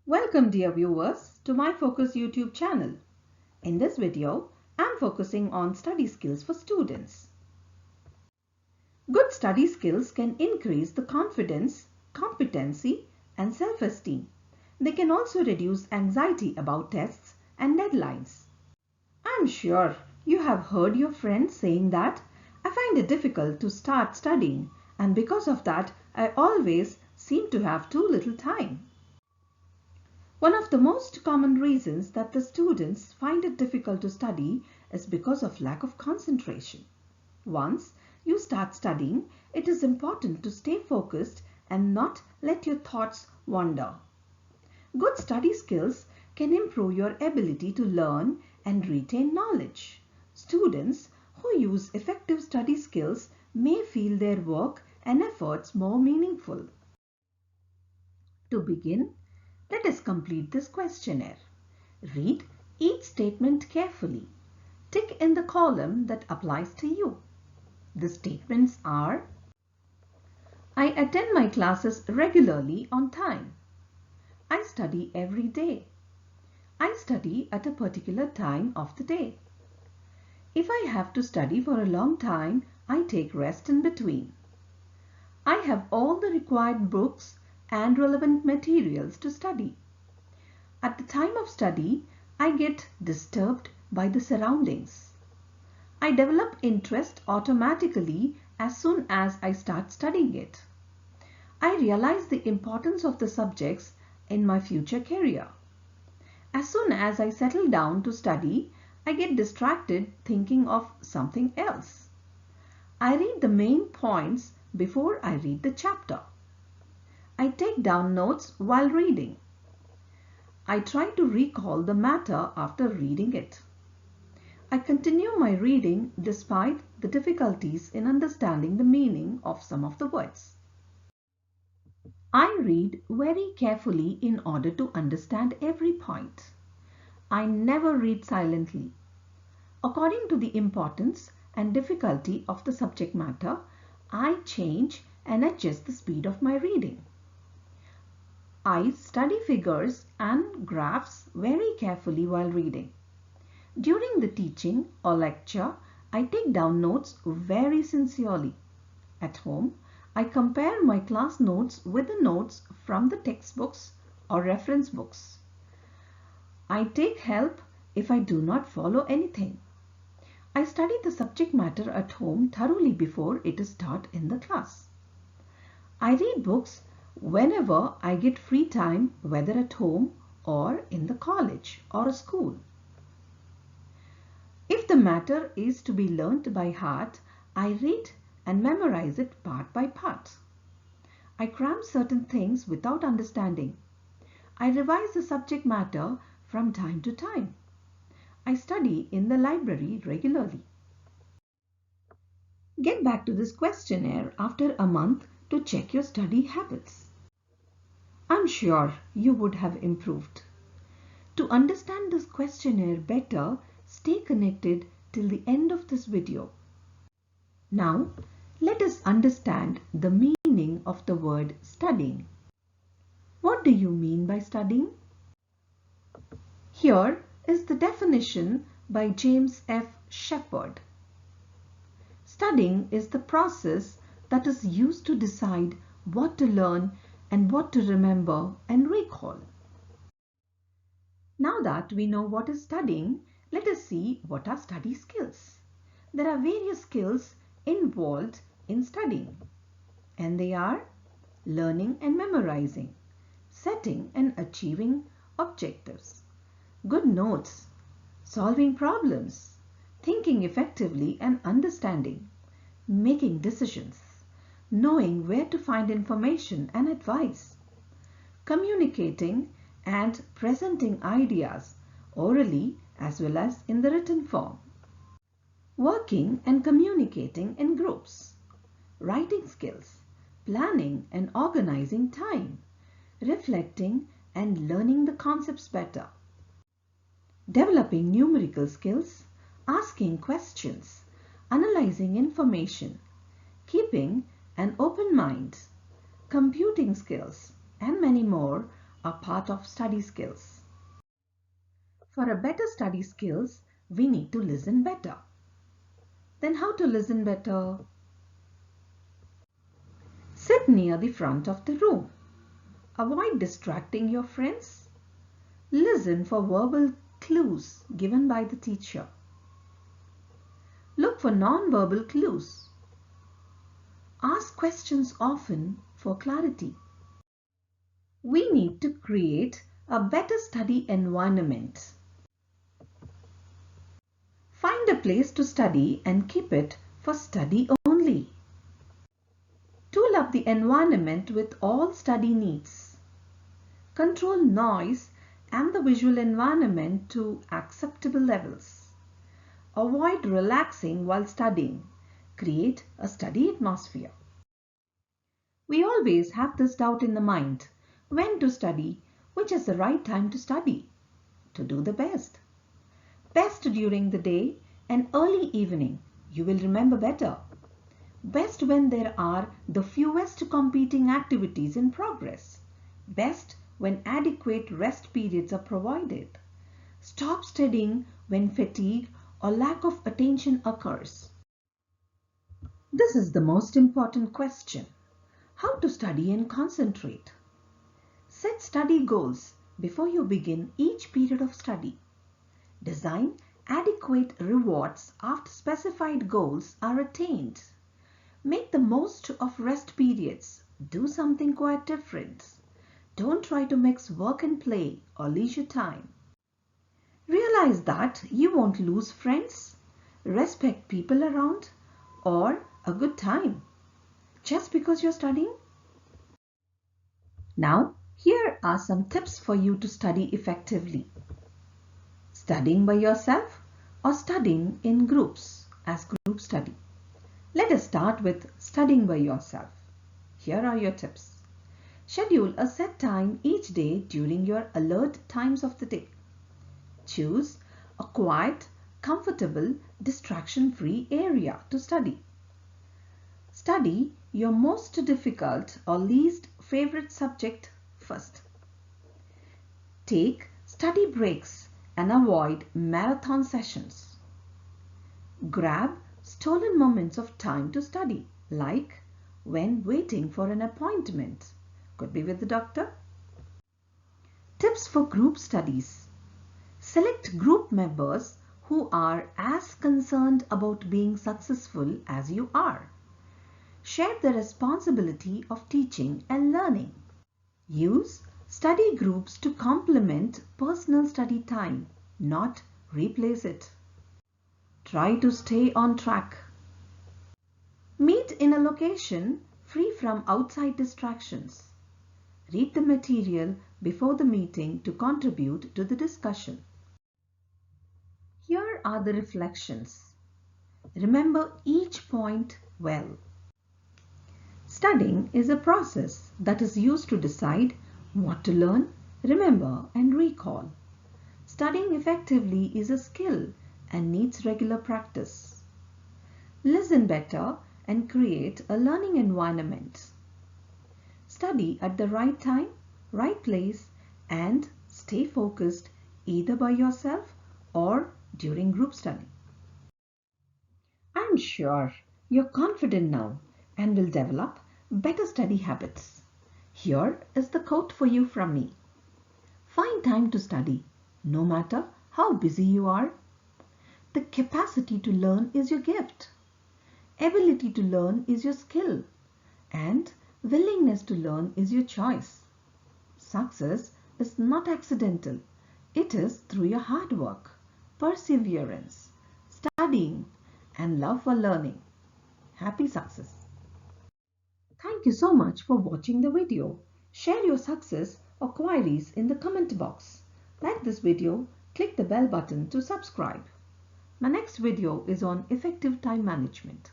Welcome dear viewers to my Focus YouTube channel. In this video, I am focusing on study skills for students. Good study skills can increase the confidence, competency and self-esteem. They can also reduce anxiety about tests and deadlines. I am sure you have heard your friends saying that I find it difficult to start studying and because of that I always seem to have too little time. One of the most common reasons that the students find it difficult to study is because of lack of concentration. Once you start studying, it is important to stay focused and not let your thoughts wander. Good study skills can improve your ability to learn and retain knowledge. Students who use effective study skills may feel their work and efforts more meaningful. To begin, let us complete this questionnaire. Read each statement carefully. Tick in the column that applies to you. The statements are: I attend my classes regularly on time. I study every day. I study at a particular time of the day. If I have to study for a long time, I take rest in between. I have all the required books and relevant materials to study. At the time of study, I get disturbed by the surroundings. I develop interest automatically as soon as I start studying it. I realize the importance of the subjects in my future career. As soon as I settle down to study, I get distracted thinking of something else. I read the main points before I read the chapter. I take down notes while reading. I try to recall the matter after reading it. I continue my reading despite the difficulties in understanding the meaning of some of the words. I read very carefully in order to understand every point. I never read silently. According to the importance and difficulty of the subject matter, I change and adjust the speed of my reading. I study figures and graphs very carefully while reading. During the teaching or lecture, I take down notes very sincerely. At home, I compare my class notes with the notes from the textbooks or reference books. I take help if I do not follow anything. I study the subject matter at home thoroughly before it is taught in the class. I read books whenever I get free time, whether at home or in the college or a school. If the matter is to be learnt by heart, I read and memorize it part by part. I cram certain things without understanding. I revise the subject matter from time to time. I study in the library regularly. Get back to this questionnaire after a month to check your study habits. I'm sure you would have improved. To understand this questionnaire better, stay connected till the end of this video. Now, let us understand the meaning of the word studying. What do you mean by studying? Here is the definition by James F. Shepard. Studying is the process that is used to decide what to learn and what to remember and recall. Now that we know what is studying, let us see what are study skills. There are various skills involved in studying, and they are learning and memorizing, setting and achieving objectives, good notes, solving problems, thinking effectively and understanding, making decisions, knowing where to find information and advice, communicating and presenting ideas orally as well as in the written form, working and communicating in groups, writing skills, planning and organizing time, reflecting and learning the concepts better, developing numerical skills, asking questions, analyzing information, keeping an open mind, computing skills, and many more are part of study skills. For a better study skills, we need to listen better. Then how to listen better? Sit near the front of the room. Avoid distracting your friends. Listen for verbal clues given by the teacher. Look for non-verbal clues. Ask questions often for clarity. We need to create a better study environment. Find a place to study and keep it for study only. Tool up the environment with all study needs. Control noise and the visual environment to acceptable levels. Avoid relaxing while studying. Create a study atmosphere. We always have this doubt in the mind. When to study? Which is the right time to study? To do the best. Best during the day and early evening. You will remember better. Best when there are the fewest competing activities in progress. Best when adequate rest periods are provided. Stop studying when fatigue or lack of attention occurs. This is the most important question. How to study and concentrate? Set study goals before you begin each period of study. Design adequate rewards after specified goals are attained. Make the most of rest periods. Do something quite different. Don't try to mix work and play or leisure time. Realize that you won't lose friends, respect people around, or a good time just because you're studying. Now, here are some tips for you to study effectively. Studying by yourself or studying in groups as group study. Let us start with studying by yourself. Here are your tips. Schedule a set time each day during your alert times of the day. Choose a quiet, comfortable, distraction-free area to study. Study your most difficult or least favorite subject first. Take study breaks and avoid marathon sessions. Grab stolen moments of time to study, like when waiting for an appointment. Could be with the doctor. Tips for group studies. Select group members who are as concerned about being successful as you are. Share the responsibility of teaching and learning. Use study groups to complement personal study time, not replace it. Try to stay on track. Meet in a location free from outside distractions. Read the material before the meeting to contribute to the discussion. Here are the reflections. Remember each point well. Studying is a process that is used to decide what to learn, remember, and recall. Studying effectively is a skill and needs regular practice. Listen better and create a learning environment. Study at the right time, right place, and stay focused either by yourself or during group study. I'm sure you're confident now and will develop better study habits. Here is the quote for you from me. Find time to study, no matter how busy you are. The capacity to learn is your gift. Ability to learn is your skill. And willingness to learn is your choice. Success is not accidental. It is through your hard work, perseverance, studying, and love for learning. Happy success! Thank you so much for watching the video. Share your success or queries in the comment box. Like this video, click the bell button to subscribe. My next video is on effective time management.